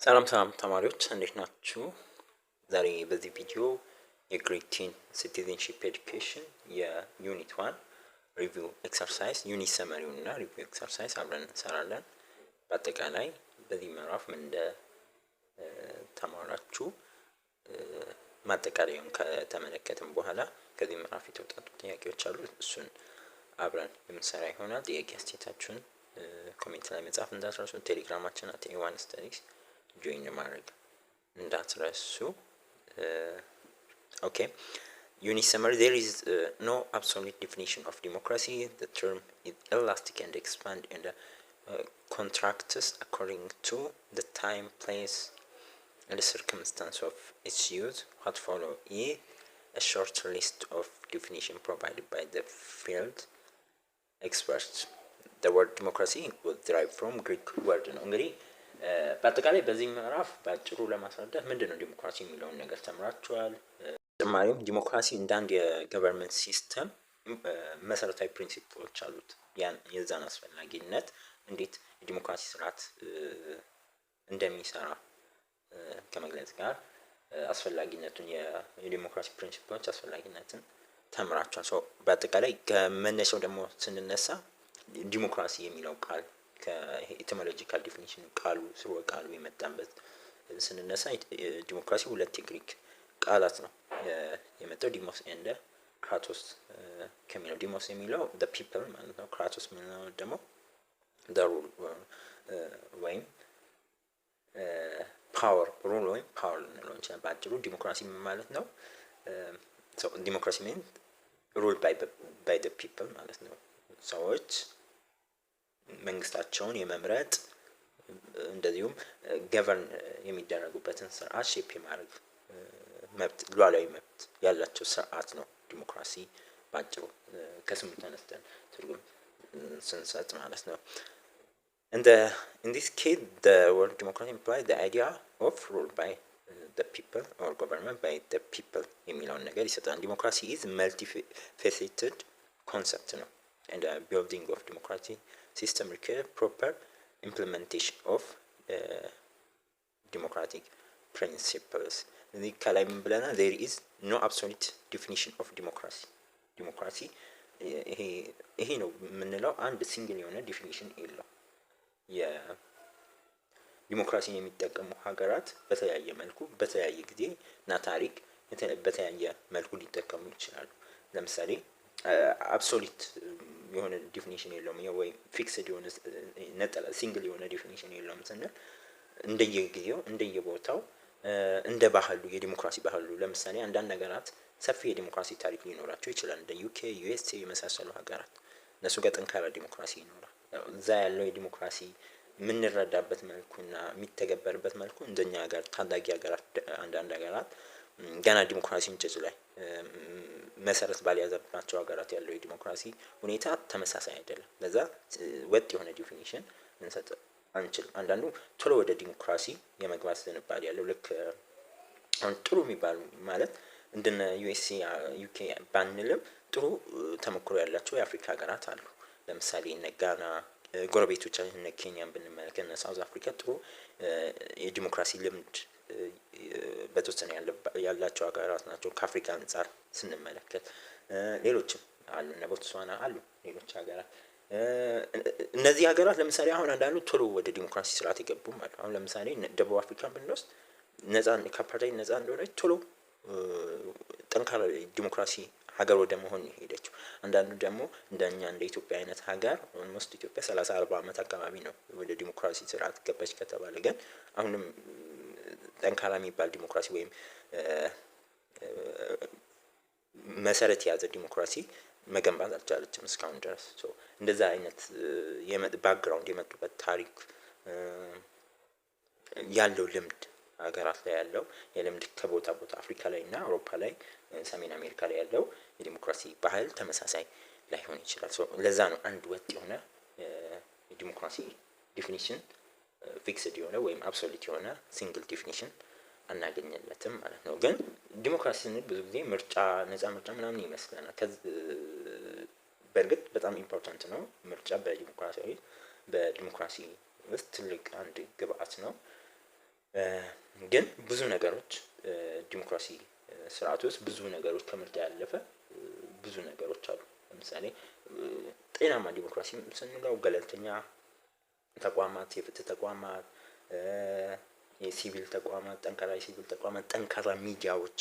ሰላም ተማሪዎች እንዴት ናችሁ? ዛሬ በዚህ ቪዲዮ የግሬድ 10 ሲቲዝንሺፕ ኤዱኬሽን የዩኒት 1 ሪቪው ኤክሰርሳይዝ ዩኒት ሰመሪውን እና ሪቪው ኤክሰርሳይዝ አብረን እንሰራለን። በአጠቃላይ በዚህ ምዕራፍ ምን እንደ ተማራችሁ ማጠቃለያውን ከተመለከትን በኋላ ከዚህ ምዕራፍ የተውጣጡ ጥያቄዎች አሉ። እሱን አብረን የምንሰራ ይሆናል። ጥያቄ አስተያየታችሁን ኮሜንት ላይ መጻፍ እንዳትረሱ። ቴሌግራማችን @a1 studies join ማድረግ እንዳትረሱ። Okay. Unit summary. There is no absolute definition of democracy. The term is elastic and expand and contracts according to the time, place, and the circumstance of its use. What follow is a short list of definition provided by the field experts. The word democracy was derived from Greek word ነው። እንግዲህ በአጠቃላይ በዚህ ምዕራፍ በአጭሩ ለማስረዳት ምንድነው ዲሞክራሲ የሚለውን ነገር ተምራችኋል። ተጨማሪም ዲሞክራሲ እንደ አንድ የገቨርንመንት ሲስተም መሰረታዊ ፕሪንሲፕሎች አሉት። የዛን አስፈላጊነት እንዴት የዲሞክራሲ ስርዓት እንደሚሰራ ከመግለጽ ጋር አስፈላጊነቱን የዲሞክራሲ ፕሪንሲፕሎች አስፈላጊነትን ተምራችኋል። በአጠቃላይ ከመነሻው ደግሞ ስንነሳ ዲሞክራሲ የሚለው ቃል ከኢቲሞሎጂካል ዲፊኒሽን ቃሉ ስርወ ቃሉ የመጣበት ስንነሳ ዲሞክራሲ ሁለት የግሪክ ቃላት ነው የመጣው። ዲሞስ ኤንድ ክራቶስ ከሚለው ዲሞስ የሚለው the people ማለት ነው። ክራቶስ የሚለው ደግሞ the rule ወይም ፓወር ሩል ወይም ፓወር ነው እንጂ ባጭሩ ዲሞክራሲ ማለት ነው። ዲሞክራሲ means ruled by the people ማለት ነው። ሰዎች መንግስታቸውን የመምረጥ እንደዚሁም ገቨርን የሚደረጉበትን ስርዓት ሼፕ የማድረግ መብት ሉዓላዊ መብት ያላቸው ስርዓት ነው ዲሞክራሲ ባጭሩ ከስሙ ተነስተን ትርጉም ስንሰጥ ማለት ነው። In this case the word democracy implies the idea of rule by the people or government by the people የሚለውን ነገር ይሰጣል። ዲሞክራሲ is multifaceted concept ነው and the building of democratic system requires proper implementation of democratic principles. እዚህ ከላይ ምን ብለናል? there is no absolute definition of democracy. ዲሞክራሲ ይሄ ነው የምንለው አንድ ሲንግል የሆነ ዲፊኒሽን የለው። የዲሞክራሲን የሚጠቀሙ ሀገራት በተለያየ መልኩ በተለያየ ጊዜ እና ታሪክ በተለያየ መልኩ ሊጠቀሙ ይችላሉ። ለምሳሌ አብሶሉት የሆነ ዲፊኒሽን የለውም ወይ ፊክስድ የሆነ ነጠላ ሲንግል የሆነ ዲፊኒሽን የለውም ስንል እንደየጊዜው እንደየቦታው እንደ ባህሉ የዲሞክራሲ ባህሉ ለምሳሌ አንዳንድ ነገራት ሰፊ የዲሞክራሲ ታሪክ ሊኖራቸው ይችላል። እንደ ዩኬ ዩኤስኤ የመሳሰሉ ሀገራት እነሱ ጋር ጠንካራ ዲሞክራሲ ይኖራል። እዛ ያለው የዲሞክራሲ የምንረዳበት መልኩና የሚተገበርበት መልኩ እንደኛ ሀገር ታዳጊ ሀገራት አንዳንድ ሀገራት ገና ዲሞክራሲ እንጭጭ ላይ መሰረት ባልያዘባቸው ሀገራት ያለው የዲሞክራሲ ሁኔታ ተመሳሳይ አይደለም። ለዛ ወጥ የሆነ ዲፊኒሽን እንሰጥ አንችልም። አንዳንዱ ቶሎ ወደ ዲሞክራሲ የመግባት ዝንባሌ ያለው ልክ ጥሩ የሚባሉ ማለት እንደነ ዩኤስኤ ዩኬ ባንልም ጥሩ ተሞክሮ ያላቸው የአፍሪካ ሀገራት አሉ። ለምሳሌ እነ ጋና ጎረቤቶቻችን እነ ኬንያን ብንመለከት እነ ሳውዝ አፍሪካ ጥሩ የዲሞክራሲ ልምድ በተወሰነ ያላቸው ሀገራት ናቸው ከአፍሪካ አንፃር ስንመለከት። ሌሎችም አሉ እነ ቦትስዋና አሉ ሌሎች ሀገራት። እነዚህ ሀገራት ለምሳሌ አሁን አንዳንዱ ቶሎ ወደ ዲሞክራሲ ስርዓት የገቡም አሉ። አሁን ለምሳሌ ደቡብ አፍሪካን ብንወስድ ነፃ ከአፓርታይድ ነፃ እንደሆነች ቶሎ ጠንካራ ዲሞክራሲ ሀገር ወደ መሆን ሄደችው። አንዳንዱ ደግሞ እንደኛ እንደ ኢትዮጵያ አይነት ሀገር ኦልሞስት ኢትዮጵያ 30-40 አመት አካባቢ ነው ወደ ዲሞክራሲ ስርዓት ገባች ከተባለ ግን አሁንም ጠንካራ የሚባል ዲሞክራሲ ወይም መሰረት የያዘ ዲሞክራሲ መገንባት አልቻለችም እስካሁን ድረስ። እንደዛ አይነት ባክግራውንድ የመጡበት ታሪክ ያለው ልምድ ሀገራት ላይ ያለው የልምድ ከቦታ ቦታ አፍሪካ ላይ እና አውሮፓ ላይ ሰሜን አሜሪካ ላይ ያለው የዲሞክራሲ ባህል ተመሳሳይ ላይሆን ይችላል። ለዛ ነው አንድ ወጥ የሆነ የዲሞክራሲ ዲፊኒሽን ፊክስድ የሆነ ወይም አብሶሉት የሆነ ሲንግል ዲፊኒሽን አናገኘለትም ማለት ነው። ግን ዲሞክራሲ ስንል ብዙ ጊዜ ምርጫ ነፃ ምርጫ ምናምን ይመስለናል። በእርግጥ በጣም ኢምፖርታንት ነው ምርጫ በዲሞክራሲ ውስጥ ትልቅ አንድ ግብአት ነው። ግን ብዙ ነገሮች ዲሞክራሲ ስርዓት ውስጥ ብዙ ነገሮች ከምርጫ ያለፈ ብዙ ነገሮች አሉ። ለምሳሌ ጤናማ ዲሞክራሲ ስንለው ገለልተኛ ተቋማት፣ የፍትህ ተቋማት፣ የሲቪል ተቋማት፣ ጠንካራ የሲቪል ተቋማት፣ ጠንካራ ሚዲያዎች፣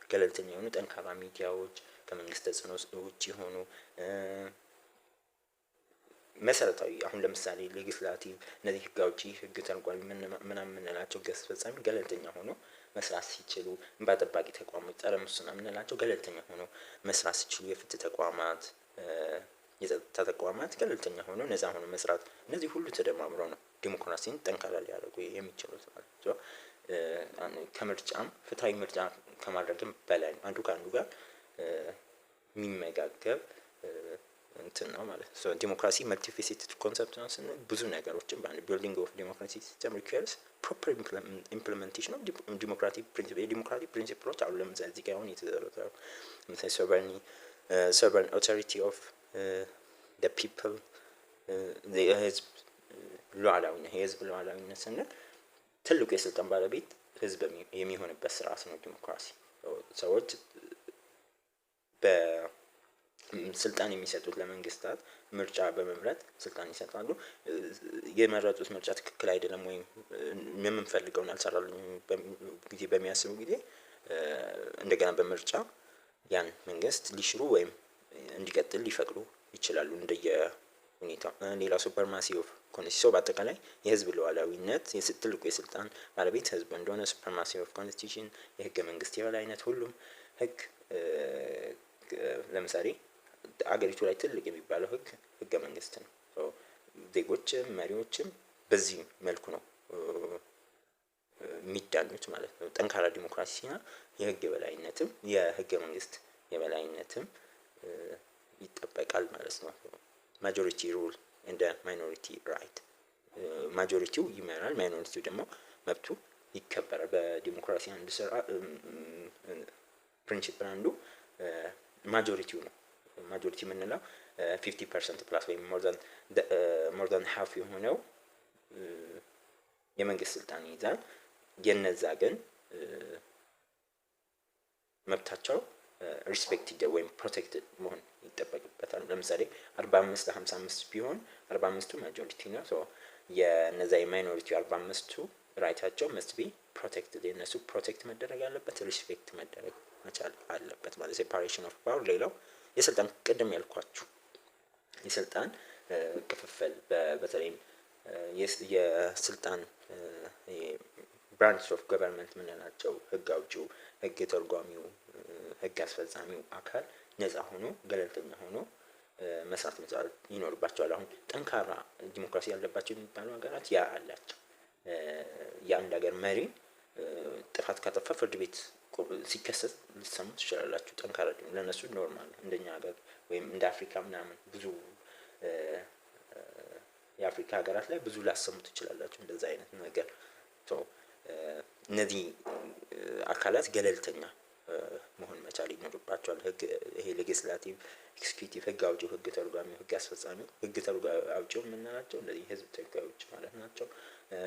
ገለልተኛ የሆኑ ጠንካራ ሚዲያዎች፣ ከመንግስት ተጽዕኖ ውጭ የሆኑ መሰረታዊ አሁን ለምሳሌ ሌጊስላቲቭ እነዚህ ህግ አውጪ፣ ህግ ተርጓሚ ምናምን የምንላቸው ህግ አስፈጻሚ ገለልተኛ ሆኖ መስራት ሲችሉ፣ እንባ ጠባቂ ተቋሞች፣ ጸረ ሙስና የምንላቸው ገለልተኛ ሆኖ መስራት ሲችሉ፣ የፍትህ ተቋማት፣ የጸጥታ ተቋማት ገለልተኛ ሆኖ ነፃ ሆኖ መስራት፣ እነዚህ ሁሉ ተደማምረው ነው ዲሞክራሲን ጠንካራ ሊያደርጉ የሚችሉት ማለት ነው። ከምርጫም ፍትሃዊ ምርጫ ከማድረግም በላይ አንዱ ከአንዱ ጋር የሚመጋገብ እንትን ነው ማለት ነው። ዲሞክራሲ መልቲፌሴትድ ኮንሰፕት ነው ስንል ብዙ ነገሮችን በአንድ ቢልዲንግ ኦፍ ዲሞክራሲ ሲስተም ሪኳየርስ ፕሮፐር ኢምፕሊሜንቴሽን ኦፍ ዲሞክራቲክ ፕሪንሲፕሎች አሉ። ለምሳሌ እዚህ ጋር አሁን የተዘረዘሩ ለምሳሌ ሶቨረን ኦቶሪቲ ኦፍ ዘ ፒፕል፣ የህዝብ ሉዓላዊነት፣ የህዝብ ሉዓላዊነት ስንል ትልቁ የስልጣን ባለቤት ህዝብ የሚሆንበት ስርዓት ነው ዲሞክራሲ። ሰዎች ስልጣን የሚሰጡት ለመንግስታት ምርጫ በመምረጥ ስልጣን ይሰጣሉ። የመረጡት ምርጫ ትክክል አይደለም ወይም የምንፈልገውን አልሰራልኝም ጊዜ በሚያስቡ ጊዜ እንደገና በምርጫ ያን መንግስት ሊሽሩ ወይም እንዲቀጥል ሊፈቅዱ ይችላሉ እንደየ ሁኔታው። ሌላ ሱፐርማሲ ኦፍ ኮንስቲቱሽን በአጠቃላይ የህዝብ ሉዓላዊነት ትልቁ የስልጣን ባለቤት ህዝብ እንደሆነ፣ ሱፐርማሲ ኦፍ ኮንስቲቱሽን የህገ መንግስት የበላይነት፣ ሁሉም ህግ ለምሳሌ አገሪቱ ላይ ትልቅ የሚባለው ህገ መንግስት ነው። ዜጎችም መሪዎችም በዚህ መልኩ ነው የሚዳኙት ማለት ነው። ጠንካራ ዲሞክራሲ ሲና የህግ የበላይነትም የህገ መንግስት የበላይነትም ይጠበቃል ማለት ነው። ማጆሪቲ ሩል እንደ ማይኖሪቲ ራይት፣ ማጆሪቲው ይመራል፣ ማይኖሪቲው ደግሞ መብቱ ይከበራል። በዲሞክራሲ አንድ ስራ ፕሪንሲፕል አንዱ ማጆሪቲው ነው። ማጆሪቲ የምንለው 50% ፕላስ ወይም ሞር ዛን ሀፍ የሆነው የመንግስት ስልጣን ይይዛል። የነዛ ግን መብታቸው ሪስፔክትድ ወይም ፕሮቴክትድ መሆን ይጠበቅበታል። ለምሳሌ 45 ለ55 ቢሆን 45ቱ ማጆሪቲ ነው። የነዛ የማይኖሪቲ 45ቱ ራይታቸው መስት ቢ ፕሮቴክትድ፣ የነሱ ፕሮቴክት መደረግ አለበት፣ ሪስፔክት መደረግ መቻል አለበት ማለት ሴፓሬሽን ኦፍ ፓወር። ሌላው የስልጣን ቅድም ያልኳችሁ የስልጣን ክፍፍል በተለይም የስልጣን ብራንች ኦፍ ገቨርንመንት የምንላቸው ህግ አውጪው፣ ህግ ተርጓሚው፣ ህግ አስፈጻሚው አካል ነፃ ሆኖ ገለልተኛ ሆኖ መስራት መቻል ይኖርባቸዋል። አሁን ጠንካራ ዲሞክራሲ ያለባቸው የሚባሉ ሀገራት ያ አላቸው። የአንድ ሀገር መሪ ጥፋት ካጠፋ ፍርድ ቤት ሲከሰት ልትሰሙ ትችላላችሁ። ጠንካራ ለነሱ ኖርማል ነው። እንደኛ ሀገር ወይም እንደ አፍሪካ ምናምን ብዙ የአፍሪካ ሀገራት ላይ ብዙ ላሰሙ ትችላላችሁ እንደዛ አይነት ነገር። እነዚህ አካላት ገለልተኛ መሆን መቻል ይኖርባቸዋል። ይሄ ሌጊስላቲቭ፣ ኤክስኪዩቲቭ፣ ህግ አውጪው፣ ህግ ተርጓሚው፣ ህግ አስፈጻሚው። ህግ አውጪው የምንላቸው እንደዚህ ህዝብ ተወካዮች ማለት ናቸው።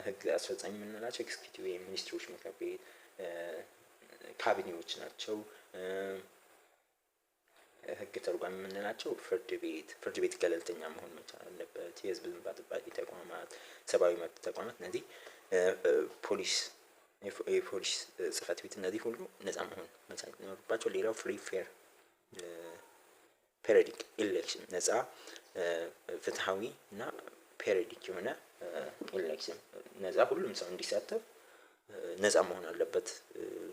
ህግ አስፈጻሚ የምንላቸው ኤክስኪዩቲቭ የሚኒስትሮች ምክር ቤት ካቢኔዎች ናቸው። ህግ ተርጓሚ የምንላቸው ፍርድ ቤት ገለልተኛ መሆን መቻል አለበት። የህዝብ እንባ ጠባቂ ተቋማት፣ ሰብአዊ መብት ተቋማት፣ እነዚህ የፖሊስ ጽህፈት ቤት፣ እነዚህ ሁሉ ነፃ መሆን መቻል ይኖርባቸው። ሌላው ፍሪ ፌር ፔሪዲክ ኢሌክሽን፣ ነፃ ፍትሃዊ እና ፔሪዲክ የሆነ ኢሌክሽን፣ ነፃ ሁሉም ሰው እንዲሳተፍ ነፃ መሆን አለበት።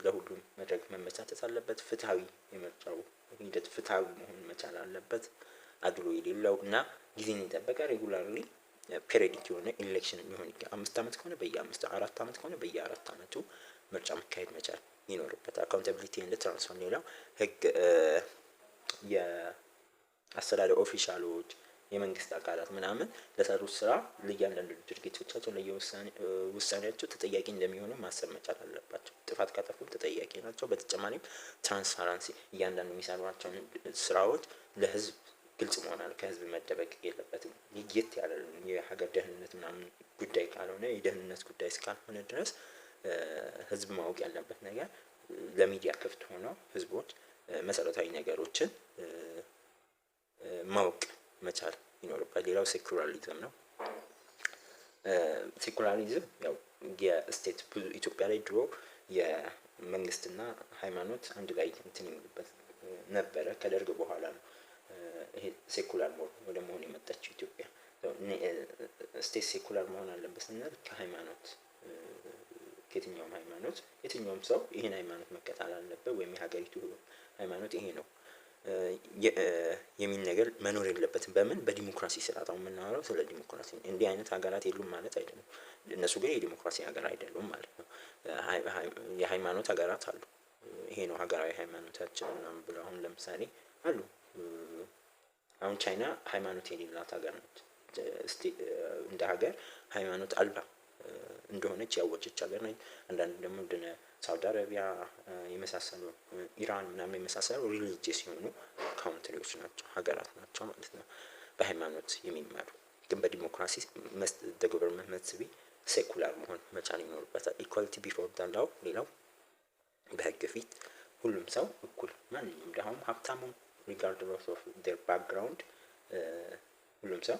ለሁሉም መድረክ መመቻቸት አለበት። ፍትሃዊ የምርጫው ሂደት ፍትሃዊ መሆን መቻል አለበት። አድሎ የሌለው እና ጊዜን የጠበቀ ሬጉላርሊ ፔሪዲክ የሆነ ኢሌክሽን የሚሆን 5 ዓመት ከሆነ በየ5፣ 4 ዓመት ከሆነ በየ4 ዓመቱ ምርጫ መካሄድ መቻል ይኖርበታል። አካውንታቢሊቲ እንደ ትራንስፈር። ሌላው ህግ የአስተዳደር ኦፊሻሎች፣ የመንግስት አካላት ምናምን ለሰሩት ስራ ለእያንዳንዱ ድርጊቶቻቸው ለየውሳኔያቸው ተጠያቂ እንደሚሆኑ ማሰብ መቻል አለባቸው። ጥፋት ካጠፉ ተጠያቂ ናቸው። በተጨማሪም ትራንስፓረንሲ፣ እያንዳንዱ የሚሰሯቸውን ስራዎች ለህዝብ ግልጽ መሆናል። ከህዝብ መደበቅ የለበትም። ለየት ያለ የሀገር ደህንነት ምናምን ጉዳይ ካልሆነ የደህንነት ጉዳይ እስካልሆነ ድረስ ህዝብ ማወቅ ያለበት ነገር ለሚዲያ ክፍት ሆነው ህዝቦች መሰረታዊ ነገሮችን ማወቅ መቻል ይኖርባል። ሌላው ሴኩላሪዝም ነው። ሴኩላሪዝም ያው የስቴት ብዙ ኢትዮጵያ ላይ ድሮ የመንግስትና ሃይማኖት አንድ ላይ እንትን የሚሉበት ነበረ። ከደርግ በኋላ ነው ይሄ ሴኩላር ወደ መሆን የመጣችው ኢትዮጵያ። ስቴት ሴኩላር መሆን አለበት ስንል ከሃይማኖት ከየትኛውም ሃይማኖት የትኛውም ሰው ይሄን ሃይማኖት መከተል አለበት ወይም የሀገሪቱ ሃይማኖት ይሄ ነው የሚል ነገር መኖር የለበትም። በምን በዲሞክራሲ ስርዓት አሁን የምናወራው ስለ ዲሞክራሲ እንዲህ አይነት ሀገራት የሉም ማለት አይደለም። እነሱ ግን የዲሞክራሲ ሀገር አይደሉም ማለት ነው። የሃይማኖት ሀገራት አሉ። ይሄ ነው ሀገራዊ ሃይማኖታችን ምናምን ብለው አሁን ለምሳሌ አሉ። አሁን ቻይና ሃይማኖት የሌላት ሀገር ነች። እንደ ሀገር ሃይማኖት አልባ እንደሆነች ያወጀች ሀገር ነች። አንዳንድ ደግሞ እንደነ ሳውዲ አረቢያ የመሳሰሉ ኢራን ምናምን የመሳሰሉ ሪሊጂየስ የሆኑ ካውንትሪዎች ናቸው፣ ሀገራት ናቸው ማለት ነው። በሃይማኖት የሚመሩ ግን በዲሞክራሲ ገቨርንመንት መስት ቢ ሴኩላር መሆን መቻል ይኖርበታል። ኢኳሊቲ ቢፎር ዘ ላው። ሌላው በህግ ፊት ሁሉም ሰው እኩል፣ ማንኛውም ድሃውም ሀብታሙም ሪጋርድለስ ኦፍ ዴር ባክግራውንድ ሁሉም ሰው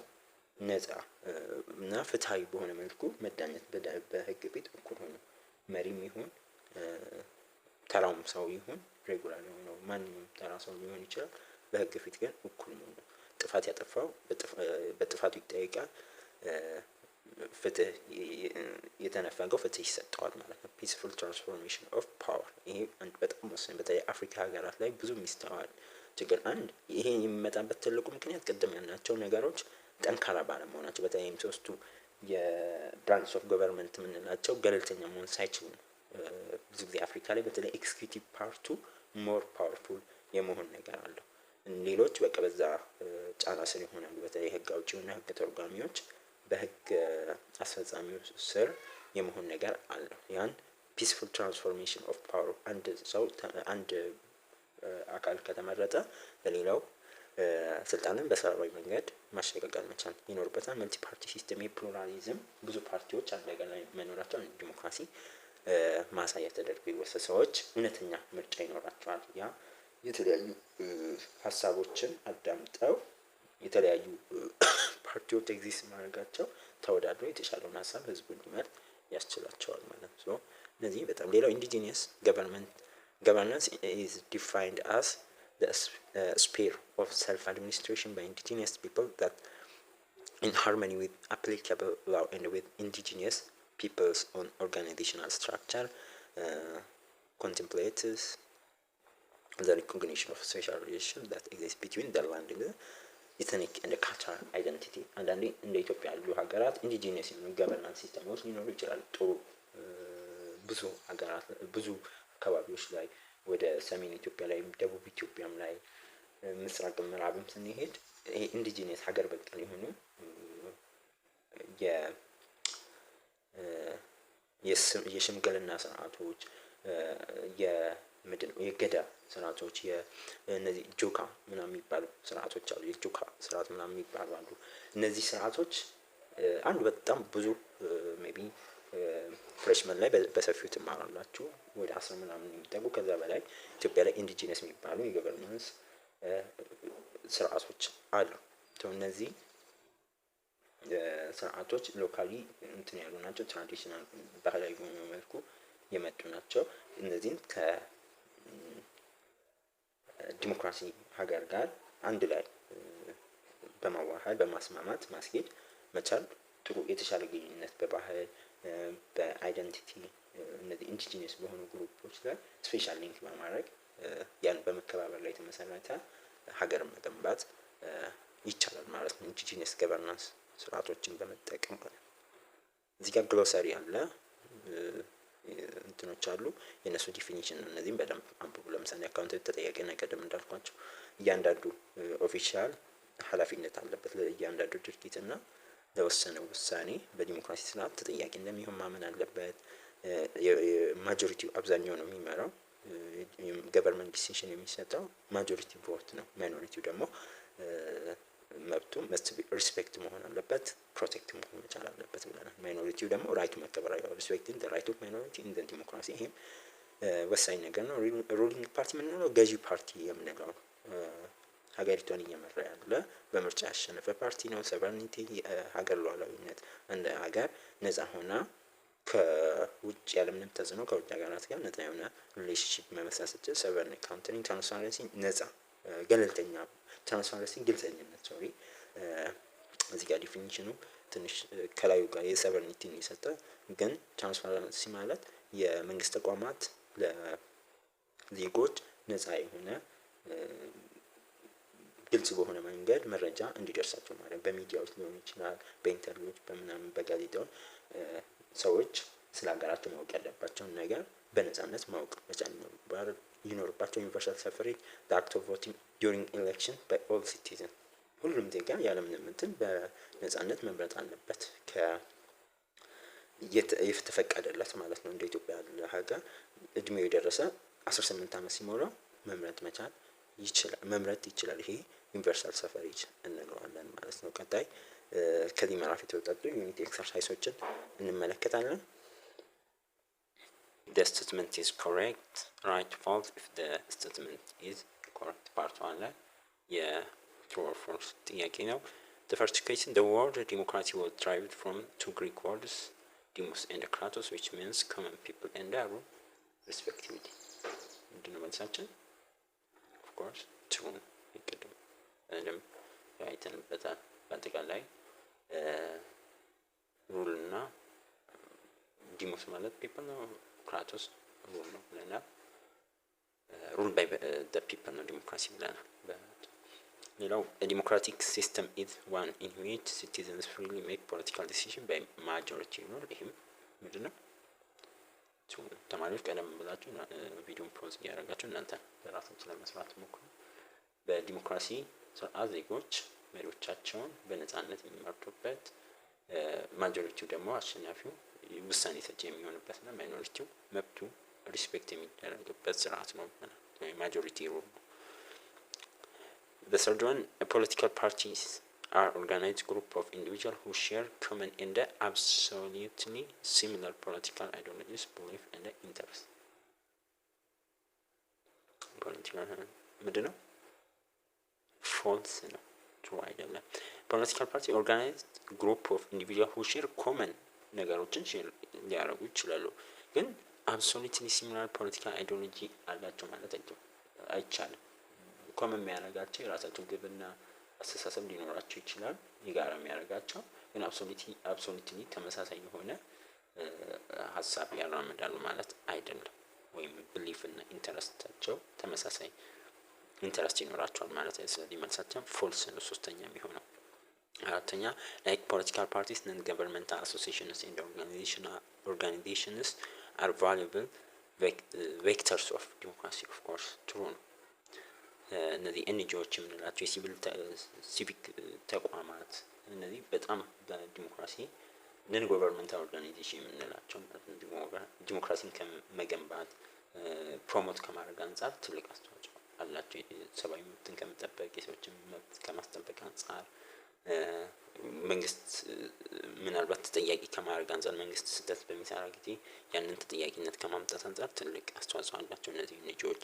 ነፃ እና ፍትሃዊ በሆነ መልኩ መዳኘት በህግ ፊት እኩል ሆኖ መሪም ይሁን ተራውም ሰው ይሁን ሬጉላር የሆነው ማንኛውም ተራ ሰው ሊሆን ይችላል። በህግ ፊት ግን እኩል መሆን ነው። ጥፋት ያጠፋው በጥፋቱ ይጠይቃል። ፍትህ የተነፈገው ፍትህ ይሰጠዋል ማለት ነው። ፒስፉል ትራንስፎርሜሽን ኦፍ ፓወር። ይሄ አንድ በጣም ወሳኝ በተለይ አፍሪካ ሀገራት ላይ ብዙ የሚስተዋል ችግር። አንድ ይሄ የሚመጣበት ትልቁ ምክንያት ቅድም ያልናቸው ነገሮች ጠንካራ ባለመሆናቸው፣ በተለይም ሶስቱ የብራንች ኦፍ ገቨርንመንት የምንላቸው ገለልተኛ መሆን ሳይችሉ ነው። ብዙ ጊዜ አፍሪካ ላይ በተለይ ኤክስኪዩቲቭ ፓርቱ ሞር ፓወርፉል የመሆን ነገር አለው። ሌሎች በቃ በዛ ጫና ስር ይሆናሉ። በተለይ ህግ አውጪውና ህግ ተርጓሚዎች በህግ አስፈጻሚው ስር የመሆን ነገር አለው። ያን ፒስፉል ትራንስፎርሜሽን ኦፍ ፓወር አንድ ሰው አንድ አካል ከተመረጠ ለሌላው ስልጣንን በሰላማዊ መንገድ ማሸጋገር መቻል ይኖርበታል። መልቲ ፓርቲ ሲስተም የፕሉራሊዝም ብዙ ፓርቲዎች አንድ ነገር ላይ መኖራቸው ዲሞክራሲ ማሳያ ተደርጎ ይወሰድ። ሰዎች እውነተኛ ምርጫ ይኖራቸዋል። ያ የተለያዩ ሀሳቦችን አዳምጠው የተለያዩ ፓርቲዎች ኤግዚስት ማድረጋቸው ተወዳድረው የተሻለውን ሀሳብ ህዝቡ እንዲመርጥ ያስችላቸዋል ማለት ነው። እነዚህ በጣም ሌላው ኢንዲጂኒየስ governance is defined as the sphere of self-administration by indigenous people that in harmony with applicable law and with indigenous people's own organizational structure contemplates the recognition of social relations that exist between the land and the ethnic and the cultural identity. አንዳንዴ እንደ ኢትዮጵያ ያሉ ሀገራት ኢንዲጂነስ የሆኑ ገቨርናንስ ሲስተሞች ሊኖሩ ይችላሉ። ጥሩ ብዙ ሀገራት ብዙ አካባቢዎች ላይ ወደ ሰሜን ኢትዮጵያ ላይ ደቡብ ኢትዮጵያም ላይ ምስራቅ ምዕራብም ስንሄድ ይሄ ኢንዲጂነስ ሀገር በቀል የሆኑ የሽምግልና ስርዓቶች የገዳ ስርዓቶች እነዚህ ጆካ ምናምን የሚባሉ ስርዓቶች አሉ። የጆካ ስርዓት ምናምን የሚባሉ አሉ። እነዚህ ስርዓቶች አንዱ በጣም ብዙ ሜቢ ፍሬሽመን ላይ በሰፊው ትማራላችሁ። ወደ 10 ምናምን የሚጠጉ ከዛ በላይ ኢትዮጵያ ላይ ኢንዲጂነስ የሚባሉ የገቨርናንስ ስርዓቶች አሉ። እነዚህ ስርዓቶች ሎካሊ እንትን ያሉ ናቸው። ትራዲሽናል ባህላዊ በሆነ መልኩ የመጡ ናቸው። እነዚህን ከዲሞክራሲ ሀገር ጋር አንድ ላይ በማዋሃድ በማስማማት ማስኬድ መቻል ጥሩ የተሻለ ግንኙነት በባህል በአይደንቲቲ እነዚህ ኢንዲጂነስ በሆኑ ግሩፖች ላይ ስፔሻል ሊንክ በማድረግ ያን በመከባበር ላይ የተመሰረተ ሀገርን መገንባት ይቻላል ማለት ነው። ኢንዲጂነስ ገቨርናንስ ስርዓቶችን በመጠቀም ማለት ነው። እዚህ ጋር ግሎሰሪ አለ፣ እንትኖች አሉ የነሱ ዲፊኒሽን። እነዚህም በደንብ አንብቡ። ለምሳሌ አካውንታንት ተጠያቂነት ቀደም እንዳልኳቸው እያንዳንዱ ኦፊሻል ኃላፊነት አለበት ለእያንዳንዱ ድርጊትና ለወሰነው ውሳኔ በዲሞክራሲ ስርዓት ተጠያቂ እንደሚሆን ማመን አለበት። ማጆሪቲው አብዛኛው ነው የሚመራው። ገቨርንመንት ዲሲሽን የሚሰጠው ማጆሪቲ ቮት ነው። ማይኖሪቲው ደግሞ መብቱ ሪስፔክት መሆን አለበት፣ ፕሮቴክት መሆን መቻል አለበት ብለናል። ማይኖሪቲው ደግሞ ራይቱ መከበር ሪስፔክቲንግ ዘ ራይት ኦፍ ማይኖሪቲ ኢን ዘ ዲሞክራሲ። ይሄም ወሳኝ ነገር ነው። ሩሊንግ ፓርቲ የምንለው ገዢ ፓርቲ የምንለው ሀገሪቷን እየመራ ያለ በምርጫ ያሸነፈ ፓርቲ ነው። ሰቨርኒቲ ሀገር ሉዓላዊነት እንደ ሀገር ነፃ ሆና ከውጭ ያለምንም ተጽዕኖ ከውጭ ሀገራት ጋር ነፃ የሆነ ሪሌሽንሺፕ መመስረት ስትችል፣ ሰቨርን ካውንትሪንግ ትራንስፓረንሲ ነፃ ገለልተኛ ትራንስፓረንሲ ግልጸኝነት ሶሪ እዚህ ጋር ዲፊኒሽኑ ትንሽ ከላዩ ጋር የሰቨርኒቲን የሰጠ ግን ትራንስፓረንሲ ማለት የመንግስት ተቋማት ለዜጎች ነፃ የሆነ ግልጽ በሆነ መንገድ መረጃ እንዲደርሳቸው ማለት በሚዲያዎች ሊሆን ይችላል፣ በኢንተርቪዎች በምናምን በጋዜጣው ሰዎች ስለ ሀገራቸው ማወቅ ያለባቸውን ነገር በነፃነት ማወቅ መቻል ይኖርባቸው። ዩኒቨርሳል ሰፈሬጅ አክት ኦፍ ቮቲንግ ዱሪንግ ኤሌክሽን ባይ ኦል ሲቲዝን ሁሉም ዜጋ ያለምንም እንትን በነፃነት መምረጥ አለበት የተፈቀደለት ማለት ነው። እንደ ኢትዮጵያ ያለ ሀገር እድሜው የደረሰ 18 ዓመት ሲሞላው መምረጥ ይችላል። ይሄ ዩኒቨርሳል ሰፈሬጅ እንለዋለን ማለት ነው። ቀጣይ ከዚህ ምዕራፍ የተወጣጡ ዩኒቲ ኤክሰርሳይሶችን እንመለከታለን። The statement is correct, right, false. If the statement is correct, part 1 ላይ true or false ጥያቄ ነው። The first question, the word democracy was derived from two Greek words, demos and kratos, which means common people and rule respectively. ምንድነው መልሳችን? Of course true ይቀድም እንደም አይተንበታል። በአጠቃላይ ሩል እና ዲሞስ ማለት ፒፕል ነው፣ ክራቶስ ሩል ነው ብለናል። ሩል ባይ ዘ ፒፕል ነው ዲሞክራሲ ብለናል። ሌላው ዲሞክራቲክ ሲስተም ኢዝ ዋን ኢን ዊች ሲቲዘንስ ፍሪሊ ሜክ ፖለቲካል ዲሲዥን ባይ ማጆሪቲ ሩል። ይህም ምንድን ነው? ተማሪዎች ቀደም ብላችሁ ቪዲዮን ፖዝ እያደረጋችሁ እናንተ በራሳችሁ ለመስራት ሞክሩ። በዲሞክራሲ ስርዓት ዜጎች መሪዎቻቸውን በነፃነት የሚመርጡበት፣ ማጆሪቲው ደግሞ አሸናፊው ውሳኔ ሰጪ የሚሆንበትና ማይኖሪቲው መብቱ ሪስፔክት የሚደረግበት ስርዓት ነው። ማጆሪቲ ሩል ነው። The third one, political parties are organized group of individuals who share common and absolutely similar political ideologies, belief and interests. Political ምንድን ነው? false ነው። true አይደለም። ፖለቲካል ፓርቲ ኦርጋናይዝድ ግሩፕ ኦፍ ኢንዲቪጁዋል who share common ነገሮችን ሼር ሊያደርጉ ይችላሉ፣ ግን አብሶሉትሊ ሲሚላር ፖለቲካል አይዲዮሎጂ አላቸው ማለት አይቻልም። ኮመን የሚያደርጋቸው የራሳቸው ግብና አስተሳሰብ ሊኖራቸው ይችላል፣ የጋራ የሚያደርጋቸው ግን አብሶሉትሊ ተመሳሳይ የሆነ ሀሳብ ያራምዳሉ ማለት አይደለም። ወይም ብሊፍ እና ኢንተረስታቸው ተመሳሳይ ኢንተረስት ይኖራቸዋል ማለት ነው። ስለዚህ መልሳችን ፎልስ ነው፣ ሶስተኛ የሚሆነው። አራተኛ ላይክ ፖለቲካል ፓርቲስ ነን ገቨርንመንታል አሶሲዬሽንስ ኤንድ ኦርጋናይዜሽንስ አር ቫሉብል ቬክተርስ ኦፍ ዲሞክራሲ። ኦፍ ኮርስ ትሩ ነው። እነዚህ ኤንጂኦዎች የምንላቸው ሲቪክ ተቋማት እነዚህ በጣም በዲሞክራሲ ነን ጎቨርንመንታል ኦርጋናይዜሽን የምንላቸው ዲሞክራሲን ከመገንባት ፕሮሞት ከማድረግ አንጻር ትልቅ አስተዋጽኦ አላቸው። ሰብአዊ መብትን ከመጠበቅ የሰዎችን መብት ከማስጠበቅ አንጻር መንግስት ምናልባት ተጠያቂ ከማድረግ አንጻር መንግስት ስህተት በሚሰራ ጊዜ ያንን ተጠያቂነት ከማምጣት አንጻር ትልቅ አስተዋጽኦ አላቸው እነዚህ ልጆች።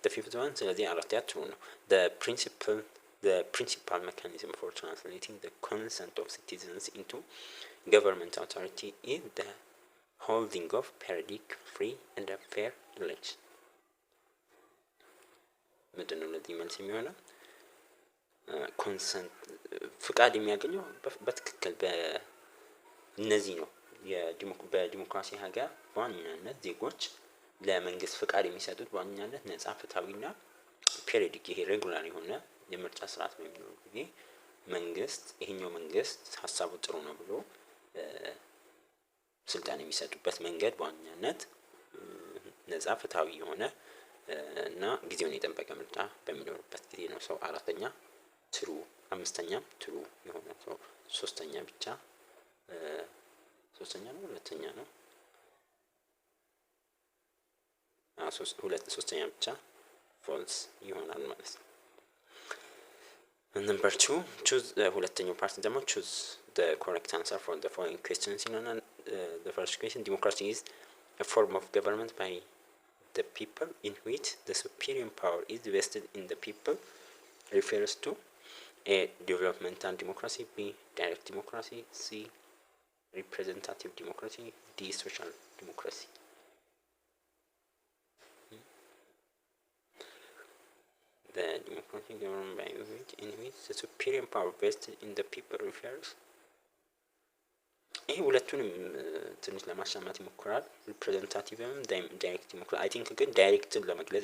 the fifth one ስለዚህ አራተኛ true ነው። the principal mechanism for translating the consent of citizens into government authority is the holding of periodic free and fair election. ምንድነው ለዚህ መልስ የሚሆነው? ኮንሰንት ፍቃድ የሚያገኘው በትክክል በእነዚህ ነው። በዲሞክራሲ ሀገር በዋናነት ዜጎች ለመንግስት ፍቃድ የሚሰጡት በዋናነት ነጻ፣ ፍትሃዊና ፔሪዮዲክ ይሄ ሬጉላር የሆነ የምርጫ ስርዓት በሚኖር ጊዜ መንግስት ይሄኛው መንግስት ሀሳቡ ጥሩ ነው ብሎ ስልጣን የሚሰጡበት መንገድ በዋናነት ነጻ፣ ፍትሃዊ የሆነ እና ጊዜውን የጠበቀ ምርጫ በሚኖርበት ጊዜ ነው። ሰው አራተኛ ትሩ፣ አምስተኛም ትሩ የሆነ ሰው ሶስተኛ ብቻ ሶስተኛ ነው ሁለተኛ ነው ሶስተኛ ብቻ ፎልስ ይሆናል ማለት ነው። And number 2, choose ሁለተኛው ፓርት ደግሞ choose the correct answer for the following questions ይለናል። The first question, democracy is a form of government by the people in which the superior power is vested in the people, refers to A. Developmental democracy, B. Direct democracy, C. Representative democracy, D. Social democracy. The democratic government by which in which the superior power vested in the people refers ይሄ ሁለቱንም ትንሽ ለማሻማት ይሞክራል። ሪፕሬዘንታቲቭም ዳይሬክት ዲሞክራሲ አይ ቲንክ ግን ዳይሬክትን ለመግለጽ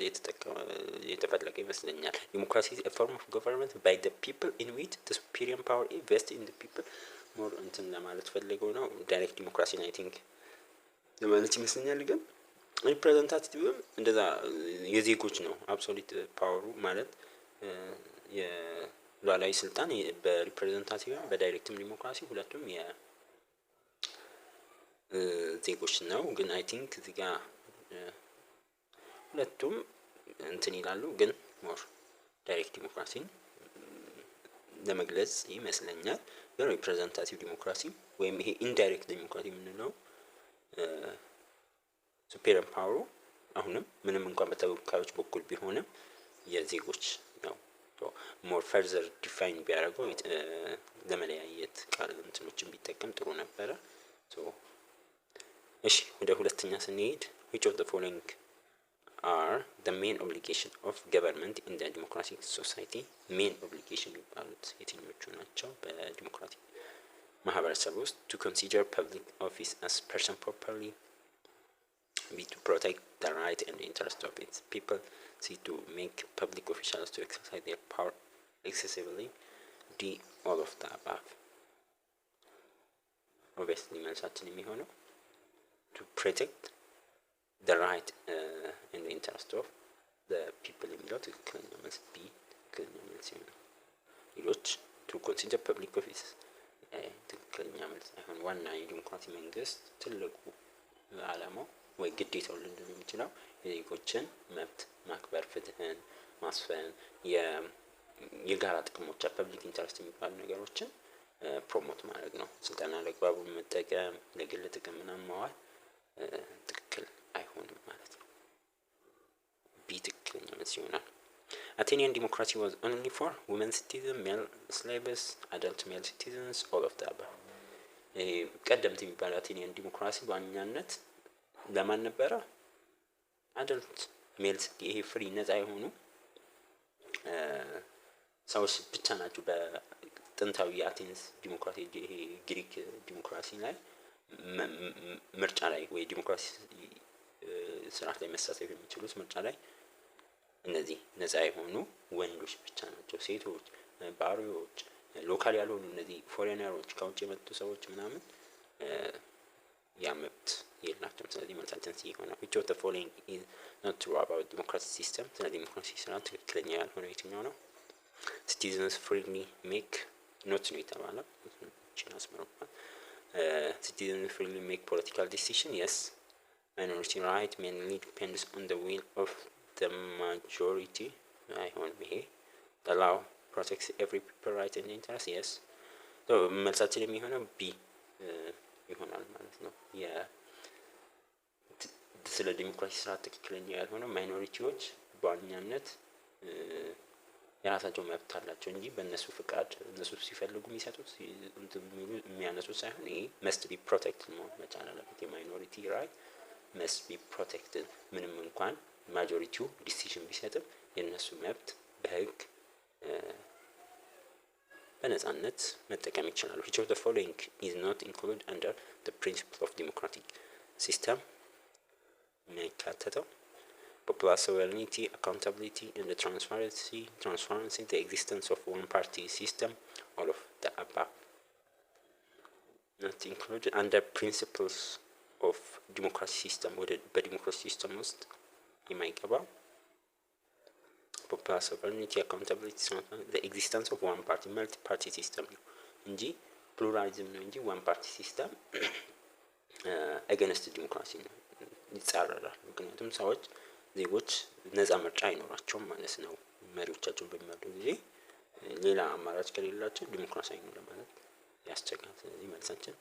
የተፈለገ ይመስለኛል። ዲሞክራሲ is a form of government by the people in which the superior power is vested in the people ሞር እንትን ለማለት ፈልገው ነው። ዳይሬክት ዲሞክራሲን አይ ቲንክ ለማለት ይመስለኛል። ግን ሪፕሬዘንታቲቭም እንደዛ የዜጎች ነው። አብሶሉት ፓወሩ ማለት የሉዓላዊ ስልጣን በሪፕሬዘንታቲቭም በዳይሬክትም ዲሞክራሲ ሁለቱም ዜጎች ነው። ግን አይ ቲንክ እዚህ ጋር ሁለቱም እንትን ይላሉ። ግን ሞር ዳይሬክት ዲሞክራሲን ለመግለጽ ይመስለኛል። ግን ሪፕሬዘንታቲቭ ዲሞክራሲ ወይም ይሄ ኢንዳይሬክት ዲሞክራሲ የምንለው ሱፔሪየር ፓወሩ አሁንም ምንም እንኳን በተወካዮች በኩል ቢሆንም የዜጎች ነው። ሞር ፈርዘር ዲፋይን ቢያደርገው ለመለያየት ቃል እንትኖችን ቢጠቀም ጥሩ ነበረ። እሺ ወደ ሁለተኛ ስንሄድ which of the following are the main obligation of government in the democratic society? main obligation የሚባሉት የትኞቹ ናቸው በዲሞክራቲክ ማህበረሰብ ውስጥ? to consider public office as person properly, B. to protect the right and interest of its people, C. to make public officials to exercise their power excessively, D. all of the above. obviously መልሳችን የሚሆነው to protect the right and the interest of the people የሚለው ትክክለኛ መልስ B ትክክለኛ መልስ ነው። ሌሎች to consider public office ትክክለኛ መልስ አይሆን። ዋና የዲሞክራሲ መንግስት ትልቁ ዓላማው ወይ ግዴታው ልንል የሚችለው የዜጎችን መብት ማክበር፣ ፍትህን ማስፈን፣ የጋራ ጥቅሞች ፐብሊክ ኢንተረስት የሚባሉ ነገሮችን ፕሮሞት ማድረግ ነው። ስልጣን አለግባቡ መጠቀም፣ ለግል ጥቅም ምናምን ማዋል ትክክል አይሆንም ማለት ነው። ቢ ትክክለኛ መልስ ይሆናል። Athenian democracy was only for women citizens, male slaves, adult male citizens, all of the above. ቀደምት የሚባለው አቴኒያን ዲሞክራሲ በዋናነት ለማን ነበረ? አደልት ሜልስ ይሄ ፍሪ ነፃ የሆኑ ሰዎች ብቻ ናቸው። በጥንታዊ የአቴንስ ዲሞክራሲ ይሄ ግሪክ ዲሞክራሲ ላይ ምርጫ ላይ ወይ ዲሞክራሲ ስርዓት ላይ መሳተፍ የሚችሉት ምርጫ ላይ እነዚህ ነፃ የሆኑ ወንዶች ብቻ ናቸው። ሴቶች፣ ባሪያዎች፣ ሎካል ያልሆኑ እነዚህ ፎሬነሮች ከውጭ የመጡ ሰዎች ምናምን ያመብት የላቸውም። ስለዚህ መልሳችን ሲሆን which of the following is not true about democratic system? ስለዚህ ዲሞክራሲ ስርዓት ትክክለኛ ያልሆነው የትኛው ነው? citizens freely make not ነው የተባለው citizens freely make political decision, yes. minority right mainly depends on the will of the majority, አይሆንም ይሄ the law protects every people right and interest, yes. so መልሳችን የሚሆነው ቢ ይሆናል ማለት ነው። ስለ ዲሞክራሲ ስርዓት ትክክለኛ ያልሆነው ማይኖሪቲዎች በዋናነት የራሳቸው መብት አላቸው እንጂ በእነሱ ፍቃድ እነሱ ሲፈልጉ የሚሰጡት የሚያነሱት ሳይሆን ይሄ must be protected ነው መቻል አለበት። የማይኖሪቲ ራይት must be protected ምንም እንኳን ማጆሪቲው ዲሲዥን ቢሰጥም የእነሱ መብት በህግ በነፃነት መጠቀም ይችላሉ። which of the following is not included under the principle of democratic system? የሚካተተው popular sovereignty, accountability, and the transparency, the existence of one party system, all of the above. not included under principles of democracy system ወደ በዲሞክራሲ ሲስተም ውስጥ የማይገባው popular sovereignty, accountability, the existence of one party multi party system ነው እንጂ ፕሉራሊዝም ነው እንጂ one party system against ዲሞክራሲ ነው ይጻረራል። ምክንያቱም ዜጎች ነፃ ምርጫ አይኖራቸውም ማለት ነው። መሪዎቻቸውን በሚመርጡ ጊዜ ሌላ አማራጭ ከሌላቸው ዲሞክራሲያዊ ነው ለማለት ያስቸግራል። ስለዚህ መልሳችን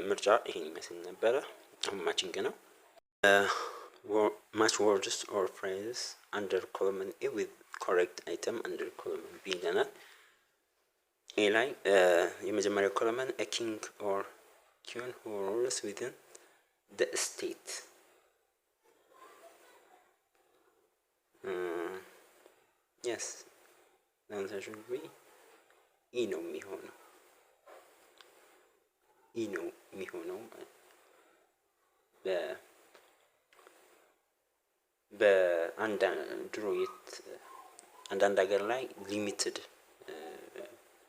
ምርጫ ይሄን ይመስል ነበረ። አሁን ማቺንግ ነው። match words or phrases under column A with correct item under column B ይለናል። ኤ ላይ የመጀመሪያው ኮለመን a king or queen who rules within the state yes the answer should be E ነው የሚሆነው አንዳንድ ሀገር ላይ ሊሚትድ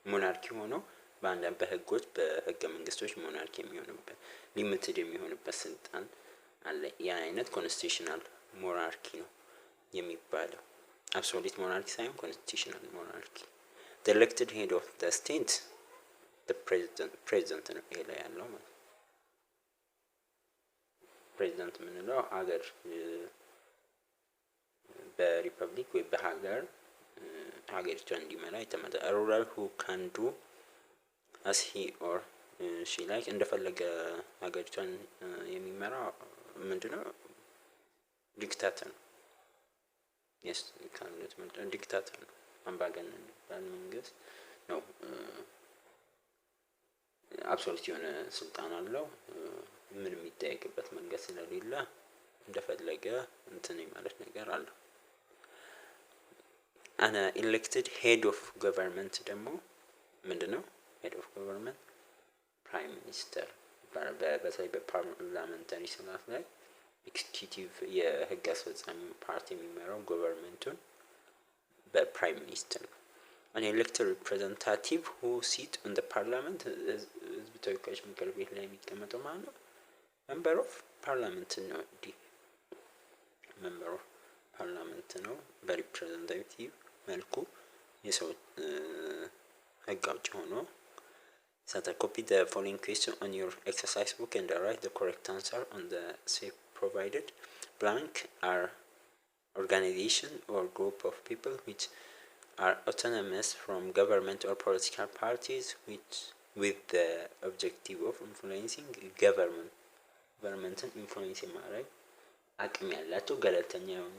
ሞናርኪ ሆኖ በአንዳንድ በህጎች በህገ መንግስቶች ሞናርኪ የሚሆንበት ሊሚትድ የሚሆንበት ስልጣን አለ። ያ አይነት ኮንስቲቱሽናል ሞናርኪ ነው የሚባለው። አብሶሉት ሞናርኪ ሳይሆን ኮንስቲቱሽናል ሞናርኪ። the elected head of the state the president ነው ይሄ ላይ ያለው ማለት ነው። ፕሬዚዳንት የምንለው ሀገር በሪፐብሊክ ወይ በሀገር ሀገሪቷን እንዲመራ የተመረጠ ሩራል who can do as he or she like እንደፈለገ ሀገሪቷን የሚመራ ምንድነው ዲክታተር ነው። yes ካንዲዴት ምንድነው ዲክታተር ነው። አምባገነን መንግስት ነው። አብሶሉት የሆነ ስልጣን አለው። ምንም የሚጠየቅበት መንገድ ስለሌለ እንደፈለገ እንትን ማለት ነገር አለው። an elected head of government ደግሞ ምንድነው head of government prime minister በተለይ በፓርላመንታሪ ስርዓት ላይ ኤክስኪዩቲቭ የህግ አስፈጻሚ ፓርቲ የሚመራው ገቨርንመንቱን በፕራይም ሚኒስተር ነው። an elected representative who sit on the parliament ህዝብ ተወካዮች ምክር ቤት ላይ የሚቀመጠው ማለት ነው member of parliament ነው። member of parliament ነው በሪፕሬዘንታቲቭ መልኩ የሰው ህግ አውጪ ሆኖ copy the following question on your exercise book and write the correct answer on the space provided. Blank are organization or group of people which are autonomous from government or political parties which with the objective of influencing governmenትን ኢንፍሉዌንስ የማድረግ አቅም ያላቸው ገለልተኛ የሆኑ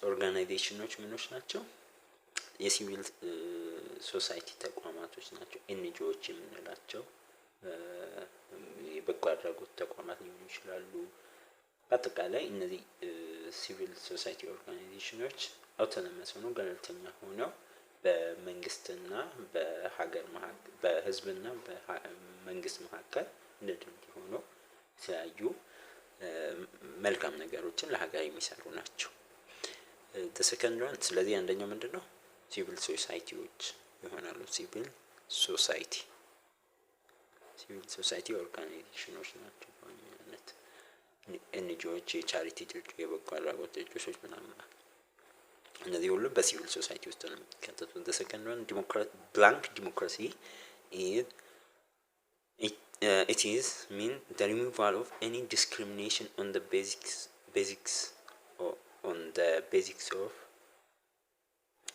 ኦርጋናይዜሽኖች ምኖች ናቸው? የሲቪል ሶሳይቲ ተቋማቶች ናቸው። ኤንጂኦዎች የምንላቸው የበጎ አድራጎት ተቋማት ሊሆኑ ይችላሉ። በአጠቃላይ እነዚህ ሲቪል ሶሳይቲ ኦርጋናይዜሽኖች አውቶኖመስ ሆነው ገለልተኛ ሆነው በመንግስትና በሀገር መካከል በህዝብና በመንግስት መካከል እንደድልድይ ሆነው የተለያዩ መልካም ነገሮችን ለሀገር የሚሰሩ ናቸው። the second one ስለዚህ አንደኛው ምንድነው ሲቪል ሶሳይቲዎች ይሆናሉ። ሲቪል ሶሳይቲ ኦርጋናይዜሽኖች ናቸው በዋናነት ኤንጂኦዎች፣ የቻሪቲ ድርጅቶች፣ የበጎ አድራጎት ድርጅቶች ምናምን እነዚህ ሁሉ በሲቪል ሶሳይቲ ውስጥ ነው የሚካተቱት። the second one blank democracy is it is mean the removal of any discrimination on the basics of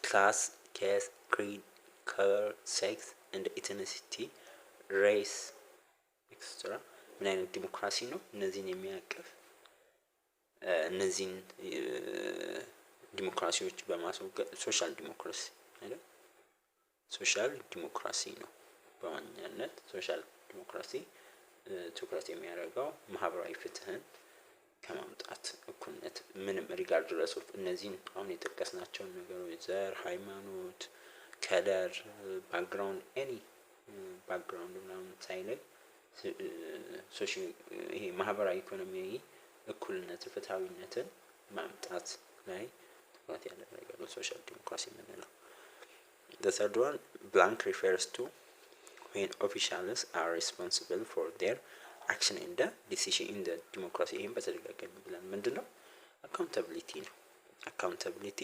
class, caste, creed, color, sex and ethnicity, race etc. ምን አይነት ዲሞክራሲ ነው? እነዚህን የሚያቅፍ እነዚህን ዲሞክራሲዎች በማስወገድ ሶሻል ዲሞክራሲ አይደል? ሶሻል ዲሞክራሲ ነው በዋናነት። ሶሻል ዲሞክራሲ ትኩረት የሚያደርገው ማህበራዊ ፍትህን ከማምጣት እኩልነት፣ ምንም ሪጋርድለስ ኦፍ እነዚህን አሁን የጠቀስናቸውን ነገሮች ዘር፣ ሃይማኖት፣ ከለር፣ ባክግራውንድ ኤኒ ባክግራውንድ ምናምን ሳይለይ ይሄ ማህበራዊ ኢኮኖሚያዊ እኩልነት ፍትሃዊነትን ማምጣት ላይ ትኩረት ያደረገ ነው ሶሻል ዲሞክራሲ የምንለው። the third one blank refers to when officials are responsible for their action in the decision in the democracy. ይሄን በተደጋጋሚ ብለን ምንድነው አካውንታቢሊቲ ነው። አካውንታቢሊቲ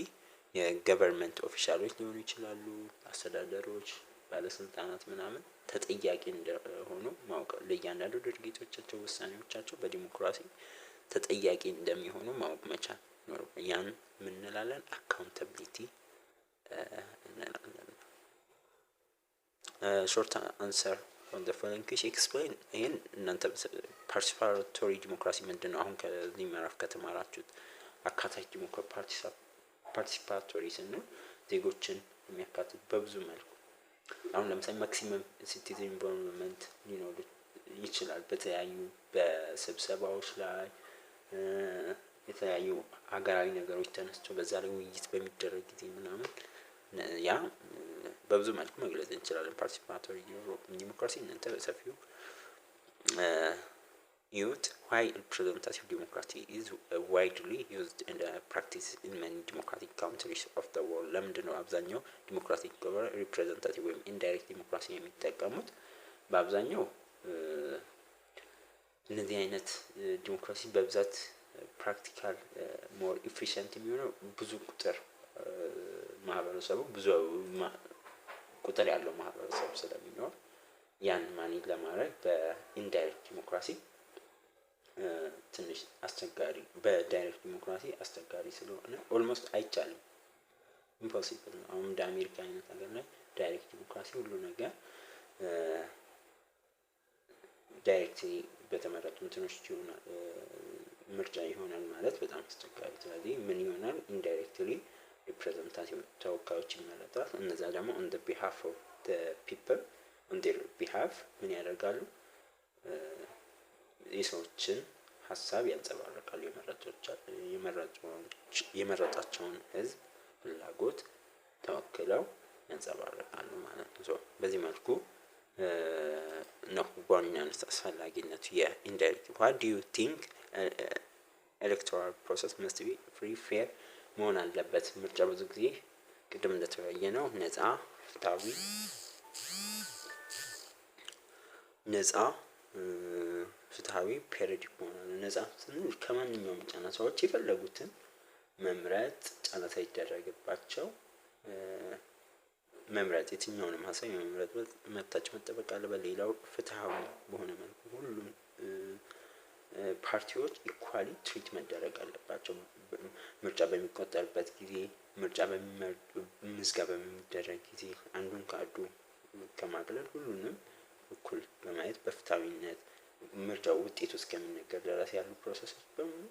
የገቨርንመንት ኦፊሻሎች ሊሆኑ ይችላሉ፣ አስተዳደሮች፣ ባለስልጣናት ምናምን ተጠያቂ እንደሆኑ ማወቅ፣ ለእያንዳንዱ ድርጊቶቻቸው፣ ውሳኔዎቻቸው በዲሞክራሲ ተጠያቂ እንደሚሆኑ ማወቅ መቻል ነው። ያን ምን እንላለን? አካውንታቢሊቲ እንላለን። ሾርት አንሰር on the following question explain ይሄን እናንተ ፓርቲሲፓቶሪ ዲሞክራሲ ምንድነው? አሁን ከዚህ ምዕራፍ ከተማራችሁት አካታች ዲሞክራሲ ፓርቲሲፓቶሪ ስንል ዜጎችን የሚያካትት በብዙ መልኩ አሁን ለምሳሌ ማክሲመም ሲቲዝን ኢንቮልቭመንት ሊኖር ይችላል። በተለያዩ በስብሰባዎች ላይ የተለያዩ ሀገራዊ ነገሮች ተነስቶ በዛ ላይ ውይይት በሚደረግ ጊዜ ምናምን ያ በብዙ መልኩ መግለጽ እንችላለን። ፓርቲሲፓቶሪ ዲሞክራሲ እናንተ በሰፊው youth why representative democracy is widely used in the practice in many democratic countries of the world ለምንድነው አብዛኛው ዲሞክራቲክ ሪፕሬዘንታቲቭ ወይም ኢንዳይሬክት ዲሞክራሲ የሚጠቀሙት? በአብዛኛው እነዚህ አይነት ዲሞክራሲ በብዛት ፕራክቲካል ሞር ኢፊሽንት የሚሆነው ብዙ ቁጥር ማህበረሰቡ ብዙ ቁጥር ያለው ማህበረሰብ ስለሚኖር ያን ማኔጅ ለማድረግ በኢንዳይሬክት ዲሞክራሲ ትንሽ አስቸጋሪ በዳይሬክት ዲሞክራሲ አስቸጋሪ ስለሆነ ኦልሞስት አይቻልም፣ ኢምፖሲብል ነው። አሁን እንደ አሜሪካ አይነት ሀገር ላይ ዳይሬክት ዲሞክራሲ ሁሉ ነገር ዳይሬክትሊ በተመረጡ እንትኖች ይሆናል ምርጫ ይሆናል ማለት በጣም አስቸጋሪ። ስለዚህ ምን ይሆናል? ኢንዳይሬክትሊ ሪፕሬዘንታቲቭ ተወካዮች ይመረጣል። እነዛ ደግሞ on the behalf of the people on their behalf ምን ያደርጋሉ? የሰዎችን ሀሳብ ያንጸባርቃሉ። የመረጣቸውን ህዝብ ፍላጎት ተወክለው ያንጸባርቃሉ ማለት ነው። በዚህ መልኩ ነው በዋናነት አስፈላጊነቱ የኢንዳይሬክት። what do you think electoral process must be free fair መሆን አለበት? ምርጫ ብዙ ጊዜ ቅድም እንደተወያየ ነው ነፃ ፍትሃዊ ፔሪዮዲክ መሆን አለ። ነፃ ስንል ከማንኛውም ጫና ሰዎች የፈለጉትን መምረጥ ጫና ሳይደረግባቸው መምረጥ የትኛውንም ሀሳብ የመምረጥ መብታቸው መጠበቅ አለበት። ሌላው ፍትሃዊ በሆነ መልኩ ሁሉም ፓርቲዎች ኢኳሊ ትሪት መደረግ አለባቸው። ምርጫ በሚቆጠርበት ጊዜ ምርጫ ምዝገባ በሚደረግ ጊዜ አንዱን ከአንዱ ከማግለል ሁሉንም እኩል በማየት በፍትሃዊነት ምርጫው ውጤቱ እስከሚነገር ድረስ ያሉ ፕሮሰሶች በሙሉ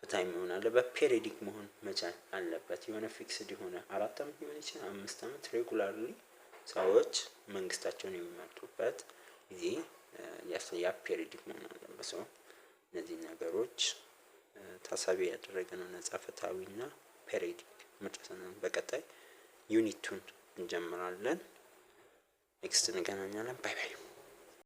ፍትሃዊ መሆን አለበት። ፔሪዮዲክ መሆን መቻል አለበት። የሆነ ፊክስድ የሆነ 4 አመት ሊሆን ይችላል 5 አመት ሬጉላርሊ ሰዎች መንግስታቸውን የሚመርጡበት ጊዜ ያ ፔሪዮዲክ መሆን አለበት። ሰው እነዚህ ነገሮች ታሳቢ ያደረገ ነው ነፃ ፍትሃዊና ፔሪዮዲክ ምርጫ። በቀጣይ ዩኒቱን እንጀምራለን። ኔክስት እንገናኛለን። ባይ ባይ።